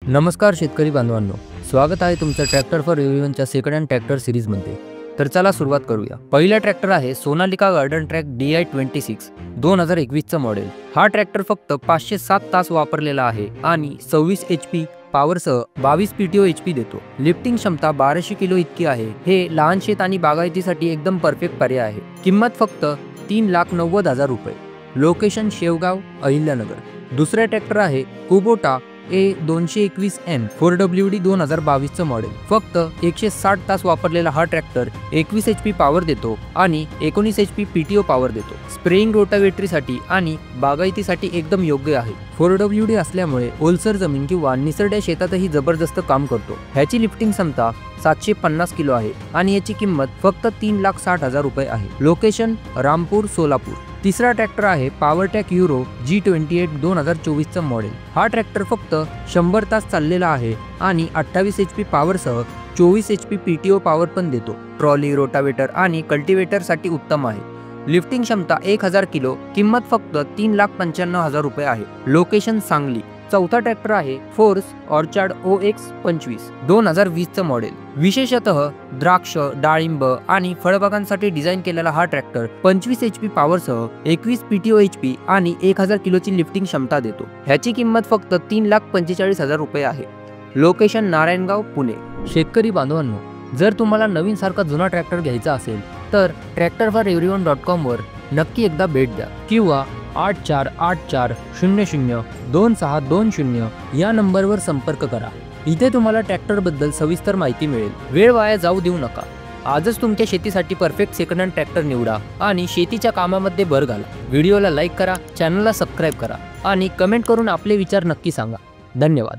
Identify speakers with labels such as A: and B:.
A: नमस्कार शेतकरी बांधवांनो, स्वागत आहे तुमचं ट्रॅक्टर फॉर एव्हरीवनच्या सेकंड हँड ट्रॅक्टर सिरीजमध्ये। तर चला सुरुवात करूया। पहिला ट्रॅक्टर आहे सोनालिका गार्डन ट्रॅक DI26 2021चं मॉडेल। हा ट्रॅक्टर फक्त 507 तास वापरलेला आहे आणि 26 HP पॉवरसह 22 PTO HP देतो। लिफ्टिंग क्षमता 1200 किलो इतकी आहे। हे लहान शेत आणि बागायतीसाठी एकदम परफेक्ट पर्याय आहे। किंमत फक्त 3,90,000 रुपये। लोकेशन शेवगाव, अहिल्यानगर। दुसरा ट्रॅक्टर आहे कुबोटा A221M 4WD 2022चं मॉडेल। फक्त 160 तास वापरलेला हा ट्रॅक्टर 21 HP पॉवर देतो आणि 19 HP PTO पॉवर देतो। स्प्रेइंग रोटावेटरीसाठी आणि बागायतीसाठी एकदम योग्य आहे। 4WD असल्यामुळे ओलसर जमीन किंवा निसरड्या शेतातही जबरदस्त काम करतो। ह्याची लिफ्टिंग क्षमता 750 किलो आहे आणि याची किंमत फक्त 3,60,000 रुपये आहे। लोकेशन रामपूर, सोलापूर। तिसरा ट्रॅक्टर आहे पॉवरट्रॅक युरो G28 2024चं मॉडेल। हा ट्रॅक्टर फक्त 100 तास चाललेला आहे आणि 28 HP पॉवरसह 24 HP PTO पॉवर पण देतो। ट्रॉली, रोटावेटर आणि कल्टिवेटरसाठी उत्तम आहे। लिफ्टिंग क्षमता 1000 किलो। किंमत फक्त 3,95,000 रुपये आहे। लोकेशन सांगली। चौथा ट्रॅक्टर आहे फोर्स ऑर्चार्ड OX25 2020चं मॉडेल। विशेषतः द्राक्ष, डाळिंब आणि फळबागांसाठी डिझाइन केलेला हा ट्रॅक्टर 25 HP पॉवरसह 21 PTO HP आणि 1000 किलोची लिफ्टिंग क्षमता देतो। ह्याची किंमत फक्त 3,45,000 रुपये आहे। लोकेशन नारायणगाव, पुणे। शेतकरी बांधवांनो, जर तुम्हाला नवीन सारखा जुना ट्रॅक्टर घ्यायचा असेल तर tractorforeveryone.com वर नक्की एकदा भेट द्या किंवा 8484002620 या नंबरवर संपर्क करा। इथे तुम्हाला ट्रॅक्टर बद्दल सविस्तर माहिती मिळेल। वेळ वाया जाऊ देऊ नका। आजच तुमच्या शेतीसाठी परफेक्ट सेकंड हँड ट्रॅक्टर निवडा आणि शेतीच्या कामामध्ये भर घाला। व्हिडिओला लाईक करा, चॅनलला सबस्क्राइब करा आणि कमेंट करून आपले विचार नक्की सांगा। धन्यवाद।